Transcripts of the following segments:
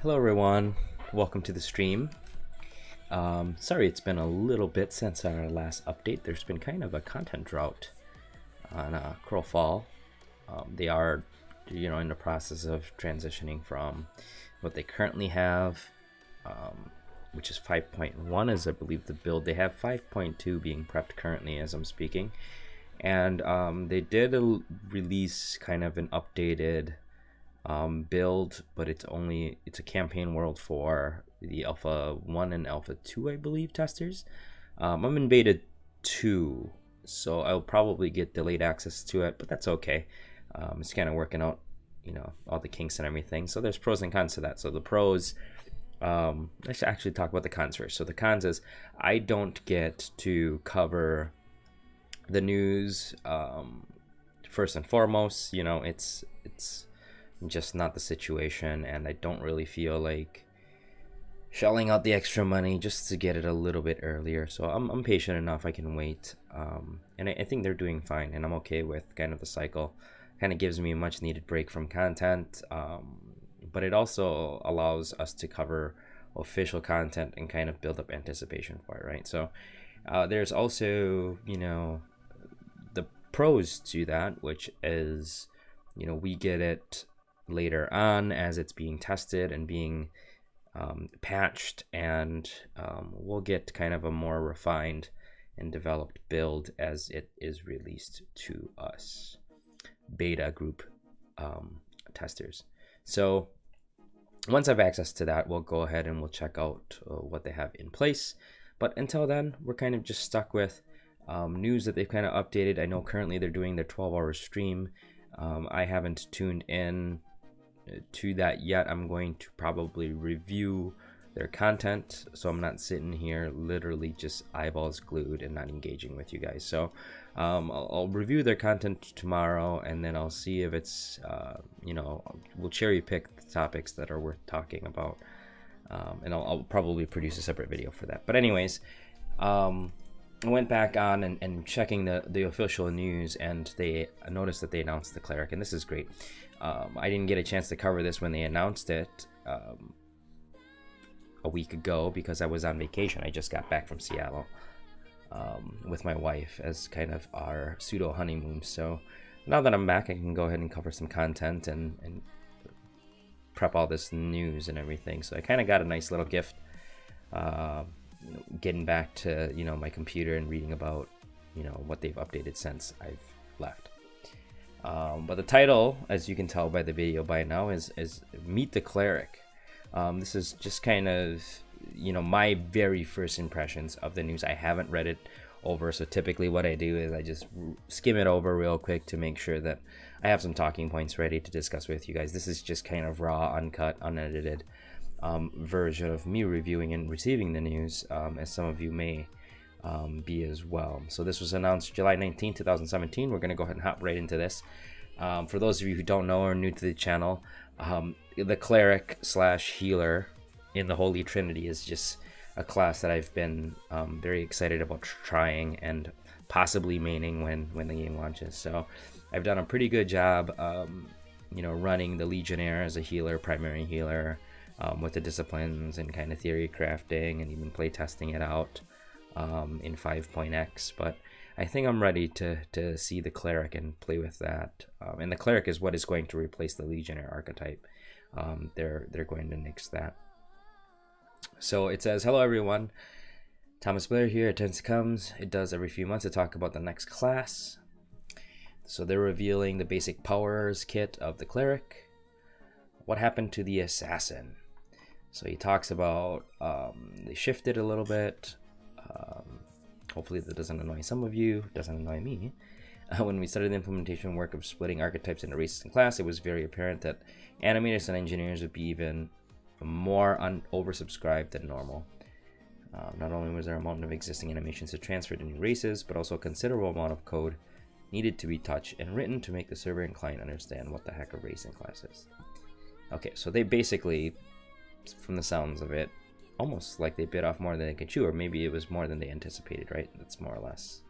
Hello everyone, welcome to the stream. Sorry it's been a little bit since our last update. There's been kind of a content drought on Crowfall. They are, in the process of transitioning from what they currently have, which is 5.1 is I believe the build. They have 5.2 being prepped currently as I'm speaking. And they did release kind of an updated build, but it's a campaign world for the Alpha 1 and Alpha 2, I believe, testers. I'm in Beta 2, so I'll probably get delayed access to it, but that's okay. It's kind of working out, all the kinks and everything. So there's pros and cons to that. So the pros, let's actually talk about the cons first. So the cons is I don't get to cover the news first and foremost. It's just not the situation, and I don't really feel like shelling out the extra money just to get it a little bit earlier. So I'm patient enough, I can wait, and I think they're doing fine, and I'm okay with kind of the cycle. Kind of gives me a much needed break from content, but it also allows us to cover official content and kind of build up anticipation for it, right? So there's also the pros to that, which is we get it later on as it's being tested and being patched, and we'll get kind of a more refined and developed build as it is released to us beta group testers. So once I have access to that, we'll go ahead and we'll check out what they have in place. But until then, we're kind of just stuck with news that they've kind of updated. I know currently they're doing their 12-hour stream. I haven't tuned in to that yet. I'm going to probably review their content, so I'm not sitting here literally just eyeballs glued and not engaging with you guys. So I'll review their content tomorrow, and then I'll see if it's we'll cherry pick the topics that are worth talking about, and I'll probably produce a separate video for that. But anyways, I went back on and checking the official news, and I noticed that they announced the Cleric, and this is great. I didn't get a chance to cover this when they announced it a week ago because I was on vacation. I just got back from Seattle with my wife as kind of our pseudo honeymoon. So now that I'm back, I can go ahead and cover some content and prep all this news and everything. So I kind of got a nice little gift. Getting back to my computer and reading about what they've updated since I've left. But the title, as you can tell by the video by now, is Meet the Cleric. This is just kind of my very first impressions of the news. I haven't read it over, so typically what I do is I just skim it over real quick to make sure that I have some talking points ready to discuss with you guys. This is just kind of raw, uncut, unedited version of me reviewing and receiving the news, as some of you may be as well. So this was announced July 19, 2017. We're going to go ahead and hop right into this. For those of you who don't know or are new to the channel, the Cleric / Healer in the Holy Trinity is just a class that I've been very excited about trying and possibly maining when the game launches. So I've done a pretty good job running the Legionnaire as a healer, primary healer, with the disciplines and kind of theory crafting and even play testing it out in 5.x. But I think I'm ready to see the Cleric and play with that. And the Cleric is what is going to replace the Legionnaire archetype. They're going to nix that. So it says, hello everyone, Thomas Blair here at Tense Comes. It does every few months to talk about the next class. So they're revealing the basic powers kit of the Cleric. What happened to the Assassin? So he talks about they shifted a little bit. Hopefully that doesn't annoy some of you, doesn't annoy me. When we started the implementation work of splitting archetypes into races and class, it was very apparent that animators and engineers would be even more oversubscribed than normal. Not only was there a mountain of existing animations to transfer to new races, but also a considerable amount of code needed to be touched and written to make the server and client understand what the heck a race and class is. Okay, so they basically, from the sounds of it, almost like they bit off more than they could chew, or maybe it was more than they anticipated, right? That's more or less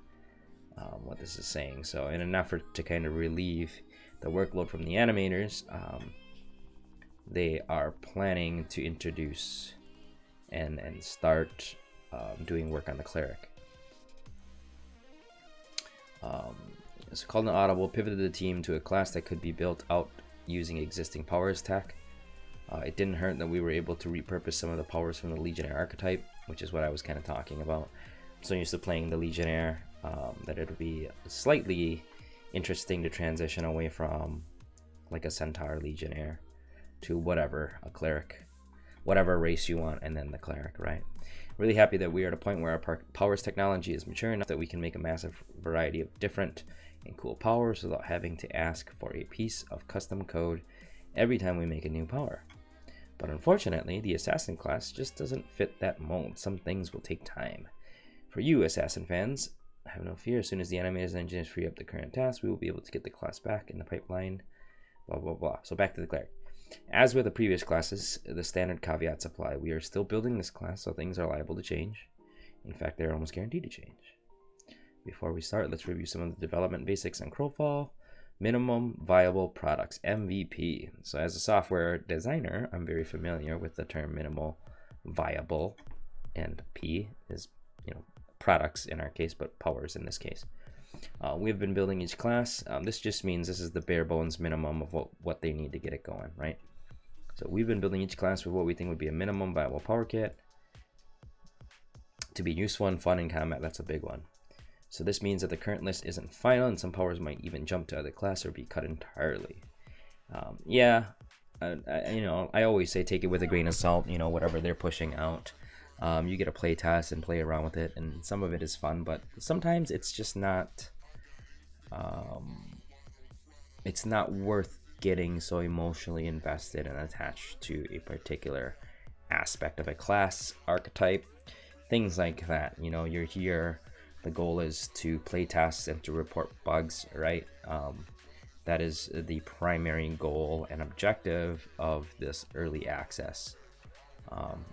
what this is saying. So in an effort to kind of relieve the workload from the animators, they are planning to introduce and start doing work on the Cleric. So called an audible, pivoted the team to a class that could be built out using existing powers tech. It didn't hurt that we were able to repurpose some of the powers from the Legionnaire archetype, which is what I was kind of talking about. I'm so used to playing the Legionnaire that it would be slightly interesting to transition away from like a Centaur Legionnaire to whatever, a Cleric, whatever race you want, and then the Cleric, right? Really happy that we are at a point where our powers technology is mature enough that we can make a massive variety of different and cool powers without having to ask for a piece of custom code every time we make a new power. But unfortunately, the Assassin class just doesn't fit that mold. Some things will take time. For you, Assassin fans, have no fear. As soon as the animators and engineers free up the current task, we will be able to get the class back in the pipeline. Blah, blah, blah. So back to the Cleric. As with the previous classes, the standard caveats apply. We are still building this class, so things are liable to change. In fact, they're almost guaranteed to change. Before we start, let's review some of the development basics on Crowfall. Minimum Viable Products, MVP. So as a software designer, I'm very familiar with the term minimal viable, and P is, you know, products in our case, but powers in this case. We've been building each class. This just means this is the bare bones minimum of what they need to get it going, right? So we've been building each class with what we think would be a minimum viable power kit to be useful and fun in combat. That's a big one. So this means that the current list isn't final, and some powers might even jump to other class or be cut entirely. You know, I always say take it with a grain of salt. You know, whatever they're pushing out, you get to play test and play around with it, and some of it is fun, but sometimes it's just not. It's not worth getting so emotionally invested and attached to a particular aspect of a class, archetype, things like that. You know, you're here. The goal is to play tests and to report bugs, right? That is the primary goal and objective of this early access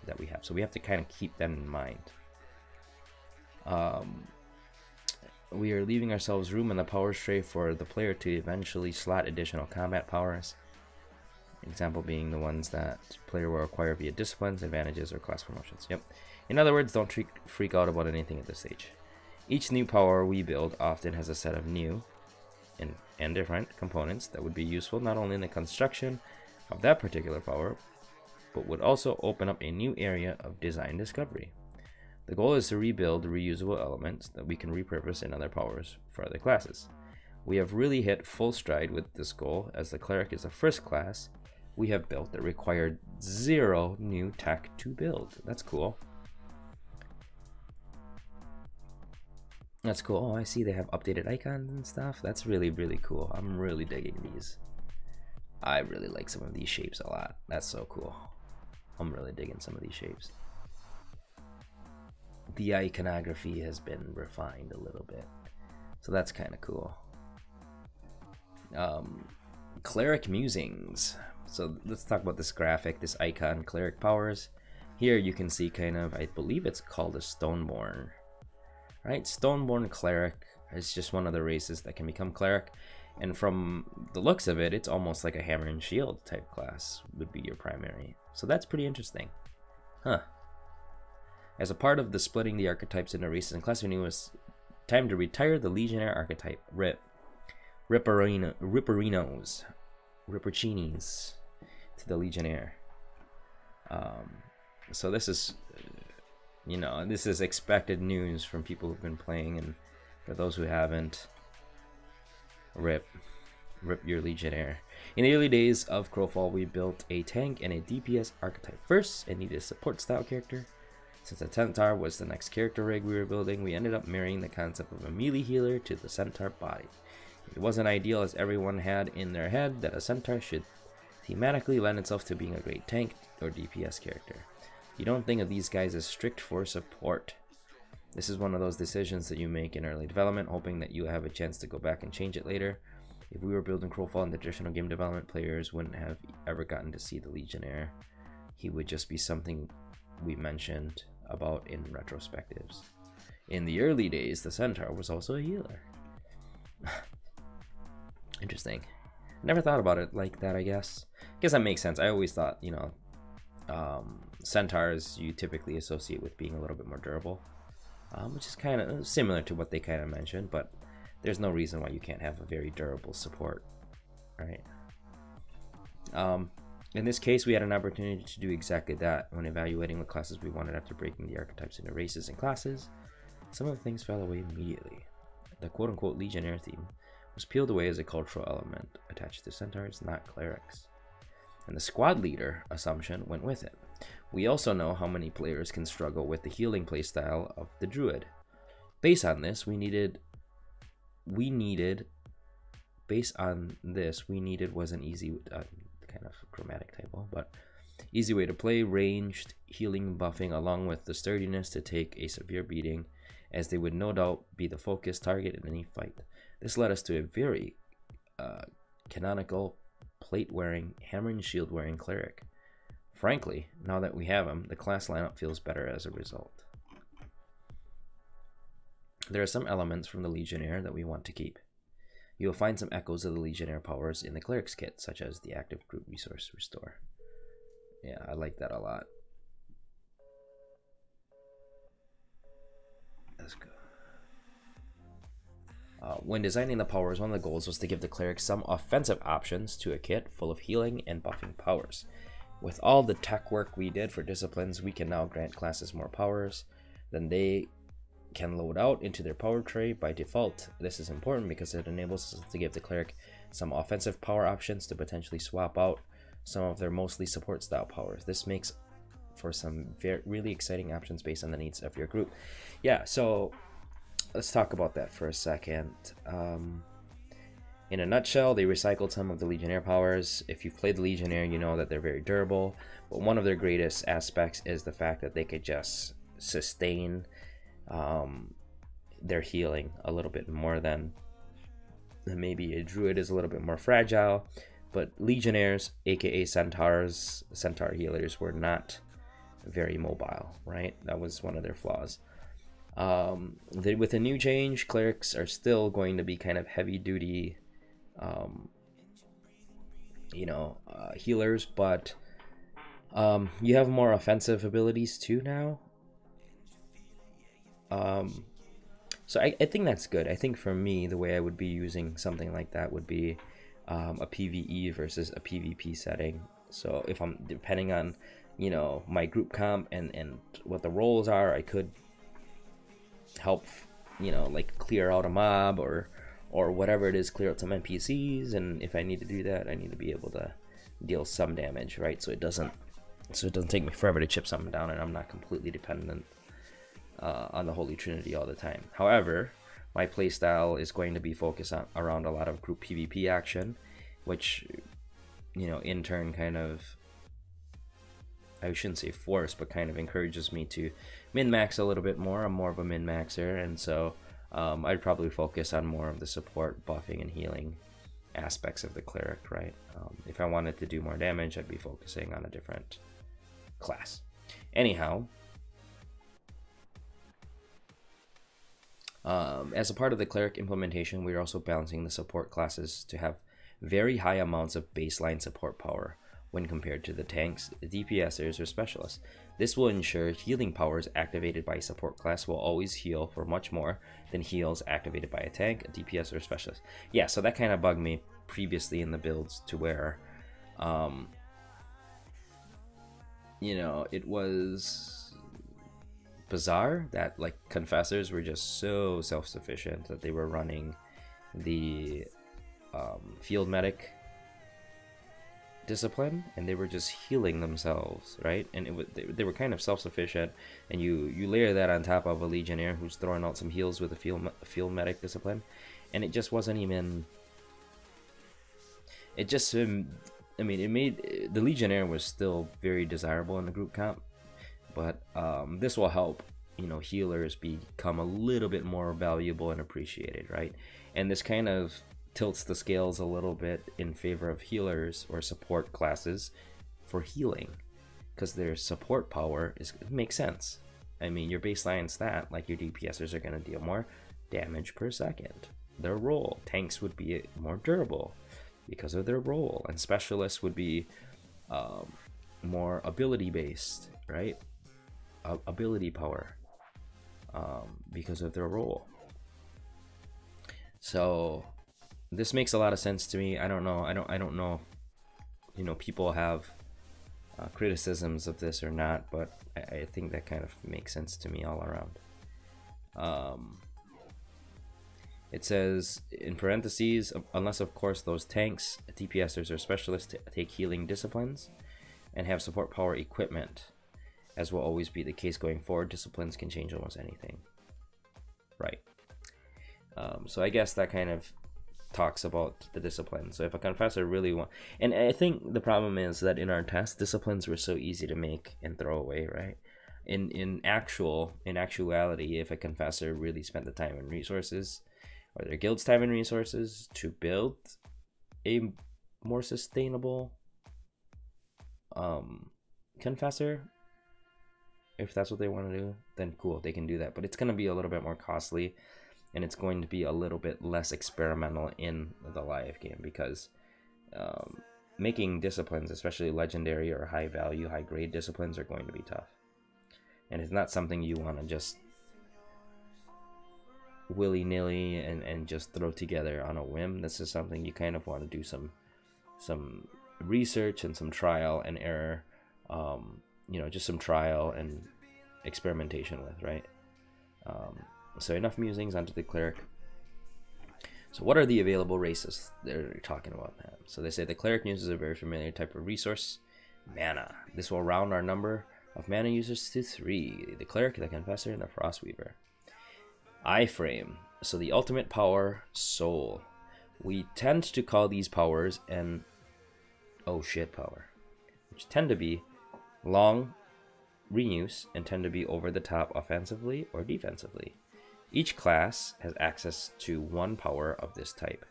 that we have. So we have to kind of keep that in mind. We are leaving ourselves room in the power tray for the player to eventually slot additional combat powers. Example being the ones that player will acquire via disciplines, advantages, or class promotions. Yep. In other words, don't freak out about anything at this stage. Each new power we build often has a set of new and different components that would be useful not only in the construction of that particular power, but would also open up a new area of design discovery. The goal is to rebuild reusable elements that we can repurpose in other powers for other classes. We have really hit full stride with this goal, as the Cleric is the first class we have built that required 0 new tech to build. That's cool. That's cool. Oh, I see they have updated icons and stuff. That's really, really cool. I'm really digging these. I really like some of these shapes a lot. That's so cool. I'm really digging some of these shapes. The iconography has been refined a little bit, so that's kind of cool. Cleric musings. So let's talk about this graphic, this icon, Cleric powers. Here you can see kind of, I believe it's called a Stoneborn. Right, Stoneborn Cleric is just one of the races that can become Cleric, and from the looks of it, it's almost like a hammer and shield type class would be your primary. So that's pretty interesting, huh? As a part of the splitting the archetypes into races and classes, we knew it was time to retire the Legionnaire archetype. Rippercinis to the Legionnaire. So this is. You know, this is expected news from people who've been playing, and for those who haven't, rip your Legionnaire. In the early days of Crowfall, we built a tank and a DPS archetype first and needed a support style character. Since the Centaur was the next character rig we were building, we ended up marrying the concept of a melee healer to the Centaur body. It wasn't ideal, as everyone had in their head that a Centaur should thematically lend itself to being a great tank or DPS character. You don't think of these guys as strict for support. This is one of those decisions that you make in early development, hoping that you have a chance to go back and change it later. If we were building Crowfall in the traditional game development, players wouldn't have ever gotten to see the Legionnaire. He would just be something we mentioned about in retrospectives. In the early days, the Centaur was also a healer. Interesting. Never thought about it like that, I guess. That makes sense. I always thought, you know, centaurs you typically associate with being a little bit more durable, which is kind of similar to what they kind of mentioned, but there's no reason why you can't have a very durable support, right? In this case, we had an opportunity to do exactly that. When evaluating what classes we wanted after breaking the archetypes into races and classes, some of the things fell away immediately. The quote-unquote Legionnaire theme was peeled away as a cultural element attached to centaurs, not clerics. And the squad leader assumption went with it. We also know how many players can struggle with the healing playstyle of the druid. Based on this, we needed was an easy, kind of chromatic typo, but easy way to play ranged healing buffing along with the sturdiness to take a severe beating, as they would no doubt be the focus target in any fight. This led us to a very canonical plate-wearing, hammer and shield-wearing cleric. Frankly, now that we have him, the class lineup feels better as a result. There are some elements from the Legionnaire that we want to keep. You will find some echoes of the Legionnaire powers in the Cleric's kit, such as the active group resource restore. Yeah, I like that a lot. Let's go. When designing the powers, one of the goals was to give the Cleric some offensive options to a kit full of healing and buffing powers. With all the tech work we did for disciplines, we can now grant classes more powers than they can load out into their power tray by default. This is important because it enables us to give the Cleric some offensive power options to potentially swap out some of their mostly support style powers. This makes for some really exciting options based on the needs of your group. Yeah, so let's talk about that for a second. In a nutshell, they recycled some of the Legionnaire powers. If you've played the Legionnaire, you know that they're very durable, but one of their greatest aspects is the fact that they could just sustain their healing a little bit more than maybe a druid is a little bit more fragile. But Legionnaires, aka centaur healers, were not very mobile, right? That was one of their flaws. With a new change, clerics are still going to be kind of heavy duty healers, but you have more offensive abilities too now. So I think that's good. I think for me, the way I would be using something like that would be a PvE versus a PvP setting. So if I'm depending on, you know, my group comp and what the roles are, I could help, you know, like clear out a mob or whatever it is, clear out some NPCs, and if I need to do that, I need to be able to deal some damage, right? So it doesn't take me forever to chip something down, and I'm not completely dependent on the Holy Trinity all the time. However, my playstyle is going to be focused around a lot of group PvP action, which, you know, in turn kind of, I shouldn't say force, but kind of encourages me to min-max a little bit more. I'm more of a min-maxer, and so I'd probably focus on more of the support, buffing, and healing aspects of the Cleric, right? If I wanted to do more damage, I'd be focusing on a different class. Anyhow, as a part of the Cleric implementation, we're also balancing the support classes to have very high amounts of baseline support power when compared to the tanks, DPSers, or specialists. This will ensure healing powers activated by a support class will always heal for much more than heals activated by a tank, a DPS, or specialist. Yeah, so that kind of bugged me previously in the builds to where, you know, it was bizarre that like confessors were just so self-sufficient that they were running the field medic discipline, and they were just healing themselves, right? And they were kind of self-sufficient, and you layer that on top of a Legionnaire who's throwing out some heals with a field medic discipline, and it just wasn't even, it just, I mean, it made the Legionnaire was still very desirable in the group comp, but this will help, you know, healers become a little bit more valuable and appreciated, right? And this kind of tilts the scales a little bit in favor of healers or support classes for healing, because their support power makes sense. I mean, your baseline stat, like your DPSers, are going to deal more damage per second. Their role, tanks would be more durable. because of their role, and specialists would be more ability based, right? Ability power, because of their role. So this makes a lot of sense to me. I don't know. I don't know. You know, people have criticisms of this or not, but I think that kind of makes sense to me all around. It says in parentheses, unless of course those tanks, DPSers, or specialists take healing disciplines and have support power equipment, as will always be the case going forward. Disciplines can change almost anything. Right. So I guess that kind of talks about the discipline. So if a confessor really want, and I think the problem is that in our test, disciplines were so easy to make and throw away, right? In actuality, if a confessor really spent the time and resources, or their guild's time and resources, to build a more sustainable confessor, if that's what they want to do, then cool, they can do that. But it's going to be a little bit more costly, and it's going to be a little bit less experimental in the live game, because making disciplines, especially legendary or high value, high grade disciplines, are going to be tough. And it's not something you want to just willy-nilly and just throw together on a whim. This is something you kind of want to do some research and some trial and error, you know, just some trial and experimentation with, right? So enough musings, onto the cleric. So what are the available races? They're talking about that. So they say the cleric uses a very familiar type of resource, mana. This will round our number of mana users to 3. The cleric, the confessor, and the frostweaver. Iframe. So the ultimate power, soul. We tend to call these powers an oh shit power, which tend to be long reuse and tend to be over the top offensively or defensively. Each class has access to one power of this type.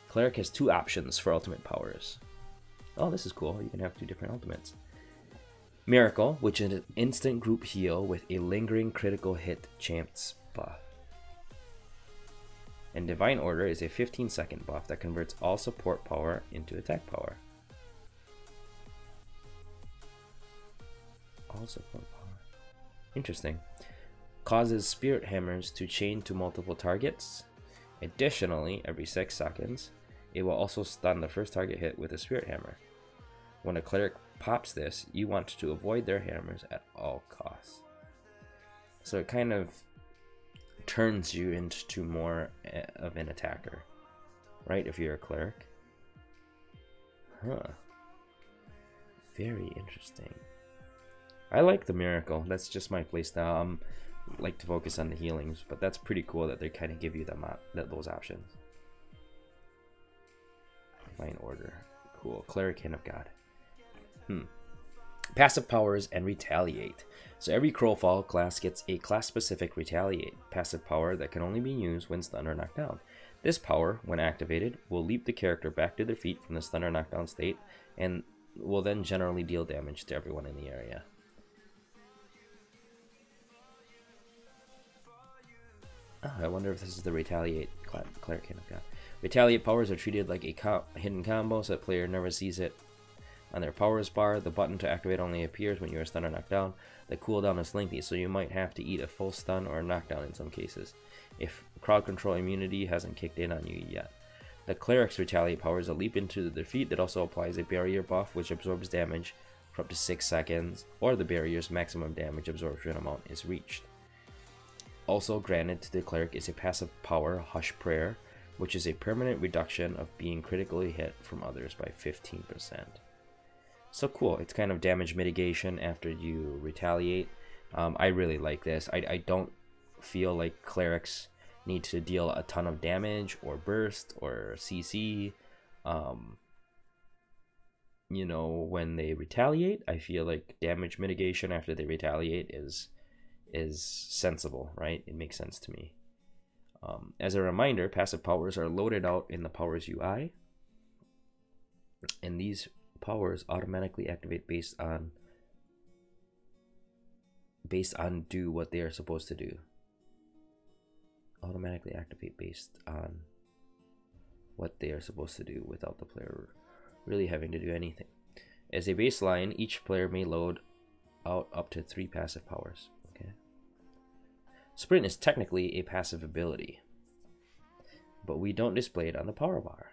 Cleric has 2 options for ultimate powers. Oh, this is cool. You can have 2 different ultimates. Miracle, which is an instant group heal with a lingering critical hit chance buff. And Divine Order is a 15-second buff that converts all support power into attack power. All support power. Interesting. Causes spirit hammers to chain to multiple targets. Additionally, every 6 seconds, it will also stun the first target hit with a spirit hammer. When a cleric pops this, you want to avoid their hammers at all costs. So it kind of turns you into more of an attacker, right? If you're a cleric. Huh. Very interesting. I like the miracle. That's just my playstyle. Like to focus on the healings, but that's pretty cool that they kind of give you those options. Divine Order. Cool. Cleric, Hand of God. Passive powers and Retaliate. So every Crowfall class gets a class-specific Retaliate passive power that can only be used when stunned or knocked down. This power, when activated, will leap the character back to their feet from the stun or knockdown state, and will then generally deal damage to everyone in the area. Oh, I wonder if this is the Retaliate Cleric Hand of God. Retaliate powers are treated like a hidden combo, so the player never sees it. On their powers bar, the button to activate only appears when you are stunned or knocked down. The cooldown is lengthy, so you might have to eat a full stun or a knockdown in some cases, if crowd control immunity hasn't kicked in on you yet. The Cleric's Retaliate power is a leap into their feet that also applies a barrier buff which absorbs damage for up to 6 seconds, or the barrier's maximum damage absorption amount is reached. Also granted to the Cleric is a passive power, Hush Prayer, which is a permanent reduction of being critically hit from others by 15%. So cool, it's kind of damage mitigation after you retaliate. I really like this. I don't feel like clerics need to deal a ton of damage or burst or CC. You know, when they retaliate, I feel like damage mitigation after they retaliate is sensible, right? It makes sense to me. As a reminder, passive powers are loaded out in the powers UI, and these powers automatically activate based on do what they are supposed to do. Automatically activate based on what they are supposed to do without the player really having to do anything. As a baseline, each player may load out up to 3 passive powers. Okay. Sprint is technically a passive ability, but we don't display it on the power bar.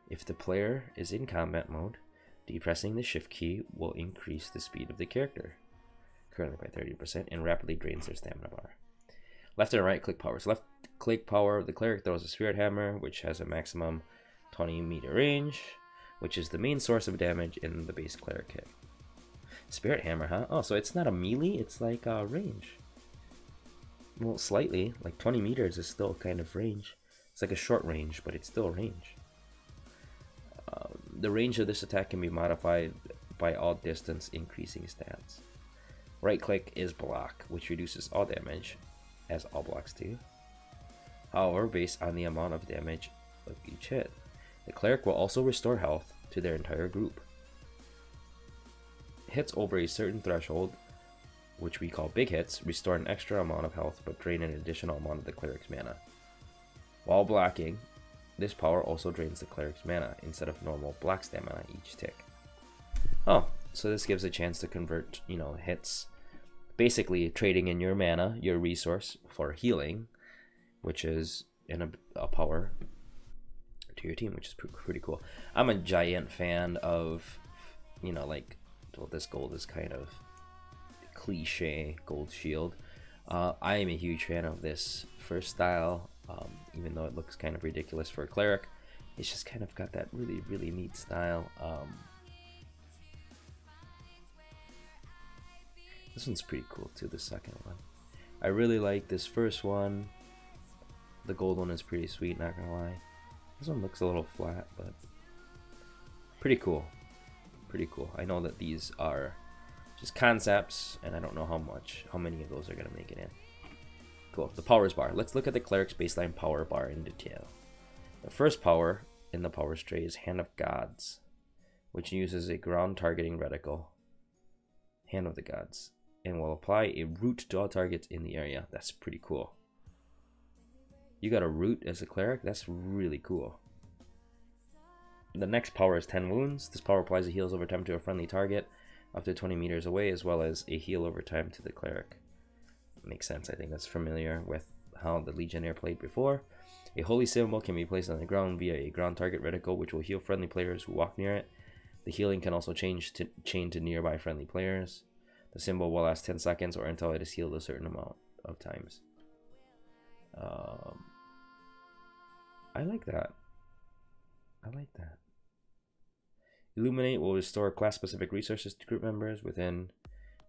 If the player is in combat mode, depressing the shift key will increase the speed of the character, currently by 30%, and rapidly drains their stamina bar. Left and right click powers. Left click power, the cleric throws a spirit hammer, which has a maximum 20-meter range, which is the main source of damage in the base cleric kit. Spirit hammer, huh? Oh, so it's not a melee, it's like a range. Well, slightly, like 20 meters is still kind of range. It's like a short range, but it's still range. The range of this attack can be modified by all distance increasing stats. Right click is block, which reduces all damage, as all blocks do. However, based on the amount of damage of each hit, the cleric will also restore health to their entire group. Hits over a certain threshold, which we call big hits, restore an extra amount of health but drain an additional amount of the cleric's mana. While blocking, this power also drains the cleric's mana instead of normal block stamina each tick. Oh, so this gives a chance to convert, hits, basically trading in your mana, your resource, for healing, which is in a power to your team, which is pretty cool. I'm a giant fan of, well, this gold is kind of cliche gold shield. I am a huge fan of this first style, even though it looks kind of ridiculous for a cleric. It's just kind of got that really neat style. This one's pretty cool too, the second one. I really like this first one. The gold one is pretty sweet, not gonna lie. This one looks a little flat, but pretty cool. Pretty cool. I know that these are just concepts, and I don't know how many of those are gonna make it in. Cool. The powers bar. Let's look at the cleric's baseline power bar in detail. The first power in the powers tray is Hand of Gods, which uses a ground targeting reticle, Hand of the Gods, and will apply a root to all targets in the area. That's pretty cool. You got a root as a cleric? That's really cool. The next power is 10 wounds. This power applies a heals over time to a friendly target up to 20 meters away, as well as a heal over time to the cleric. Makes sense. I think that's familiar with how the Legionnaire played before. A holy symbol can be placed on the ground via a ground target reticle, which will heal friendly players who walk near it. The healing can also chain to nearby friendly players. The symbol will last 10 seconds or until it is healed a certain amount of times. I like that. I like that. Illuminate will restore class-specific resources to group members within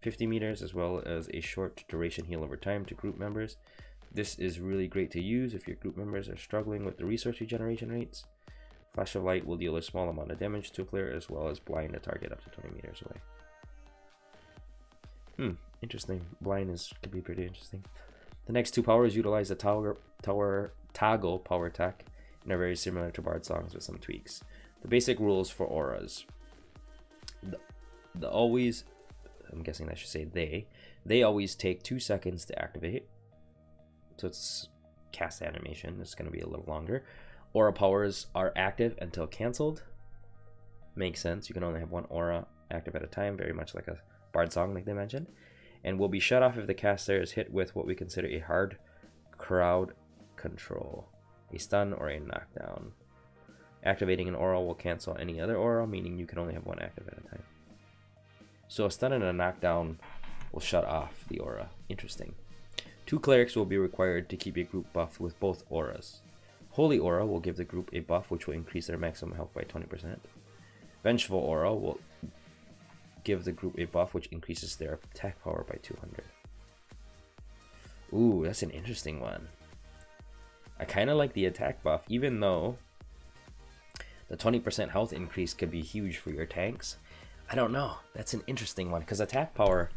50 meters, as well as a short duration heal over time to group members. This is really great to use if your group members are struggling with the resource regeneration rates. Flash of Light will deal a small amount of damage to a player, as well as blind a target up to 20 meters away. Interesting. Blind could be pretty interesting. The next two powers utilize the toggle power attack and are very similar to Bard songs with some tweaks. The basic rules for auras. I'm guessing I should say they always take 2 seconds to activate. So it's cast animation. It's going to be a little longer. Aura powers are active until cancelled. Makes sense. You can only have one aura active at a time, very much like a Bard song like they mentioned. And will be shut off if the caster is hit with what we consider a hard crowd control, a stun, or a knockdown. Activating an aura will cancel any other aura, meaning you can only have one active at a time. So a stun and a knockdown will shut off the aura. Interesting. 2 clerics will be required to keep a group buffed with both auras. Holy Aura will give the group a buff which will increase their maximum health by 20%. Vengeful Aura will give the group a buff which increases their attack power by 200. Ooh, that's an interesting one. I kind of like the attack buff, even though the 20% health increase could be huge for your tanks. I don't know. That's an interesting one, because attack power,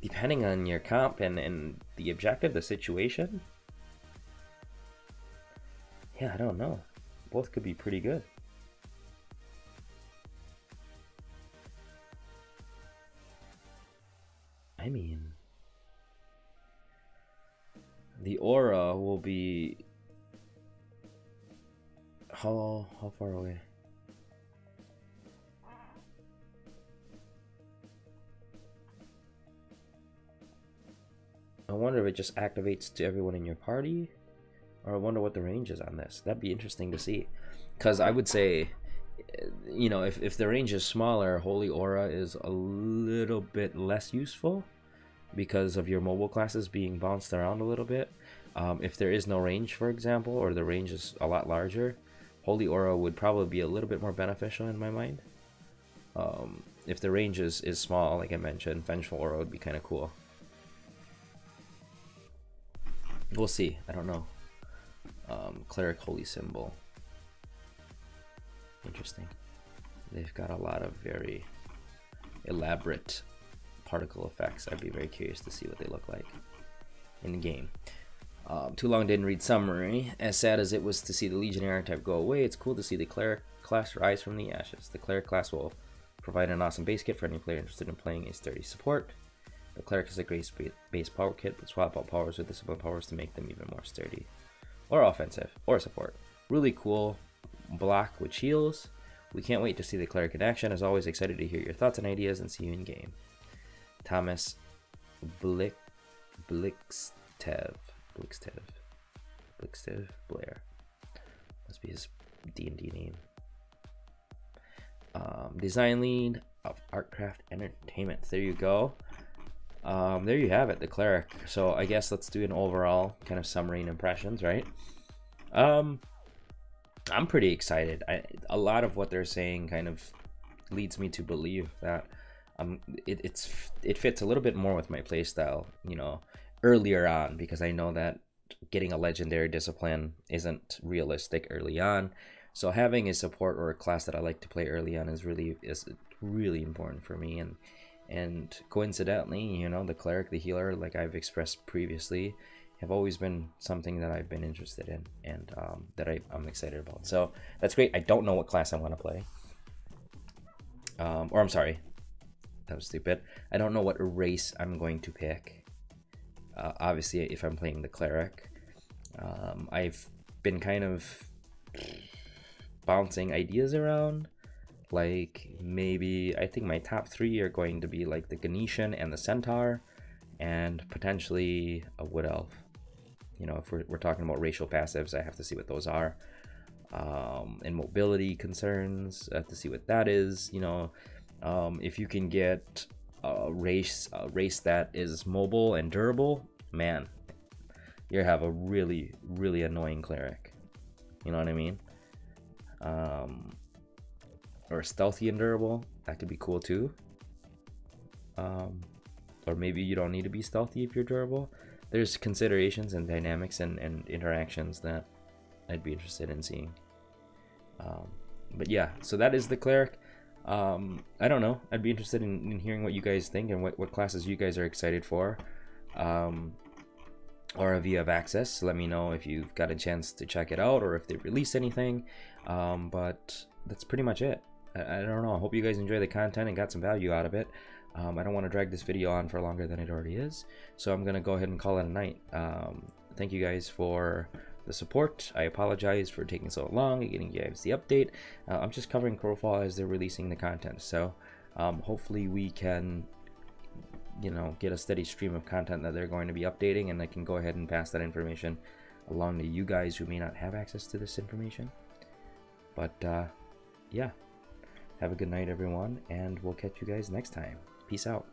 depending on your comp and the objective, the situation. Yeah, I don't know. Both could be pretty good. I mean, the aura will be... How far away? I wonder if it just activates to everyone in your party, or I wonder what the range is on this. That'd be interesting to see, because I would say, you know, if the range is smaller, Holy Aura is a little bit less useful because of your mobile classes being bounced around a little bit. If there is no range, for example, or the range is a lot larger, Holy Aura would probably be a little bit more beneficial in my mind. If the range is small, like I mentioned, Vengeful Aura would be kind of cool. We'll see. I don't know. Cleric Holy Symbol. Interesting. They've got a lot of very elaborate particle effects. I'd be very curious to see what they look like in the game. Too long didn't read summary. As sad as it was to see the Legionnaire archetype go away, it's cool to see the Cleric class rise from the ashes. The Cleric class will provide an awesome base kit for any player interested in playing a sturdy support. The Cleric is a great base power kit, but swap out powers with discipline powers to make them even more sturdy. Or offensive, or support. Really cool block with shields. We can't wait to see the Cleric in action. As always, excited to hear your thoughts and ideas and see you in game. Thomas Blixtev Blair. Must be his D&D name. Design lead of Artcraft Entertainment. There you go. There you have it, the Cleric. So I guess let's do an overall kind of summary and impressions, right? I'm pretty excited. A lot of what they're saying kind of leads me to believe that it fits a little bit more with my playstyle, you know, earlier on, because I know that getting a legendary discipline isn't realistic early on. So having a support or a class that I like to play early on is really important for me. And coincidentally, you know, the Cleric, the healer, like I've expressed previously, have always been something that I've been interested in and that I'm excited about. So that's great. I don't know what class I want to play. Or I'm sorry, that was stupid. I don't know what race I'm going to pick. Obviously, if I'm playing the Cleric, I've been kind of bouncing ideas around. Like maybe I think my top 3 are going to be like the Ganetian and the Centaur, and potentially a Wood Elf. You know, if we're talking about racial passives, I have to see what those are. And mobility concerns, I have to see what that is. You know, if you can get a race that is mobile and durable, man, you have a really annoying Cleric. You know what I mean? Or stealthy and durable, that could be cool too. Or maybe you don't need to be stealthy if you're durable. There's considerations and dynamics and interactions that I'd be interested in seeing. But yeah, so that is the Cleric. I don't know, I'd be interested in hearing what you guys think and what classes you guys are excited for. Or if you have access, let me know if you've got a chance to check it out or if they released anything. But that's pretty much it. I don't know. I hope you guys enjoy the content and got some value out of it. I don't want to drag this video on for longer than it already is, so I'm going to go ahead and call it a night. Thank you guys for the support. I apologize for taking so long and getting you guys the update. I'm just covering Crowfall as they're releasing the content, so hopefully we can, you know, get a steady stream of content that they're going to be updating, and I can go ahead and pass that information along to you guys who may not have access to this information. But yeah, have a good night everyone, and we'll catch you guys next time. Peace out.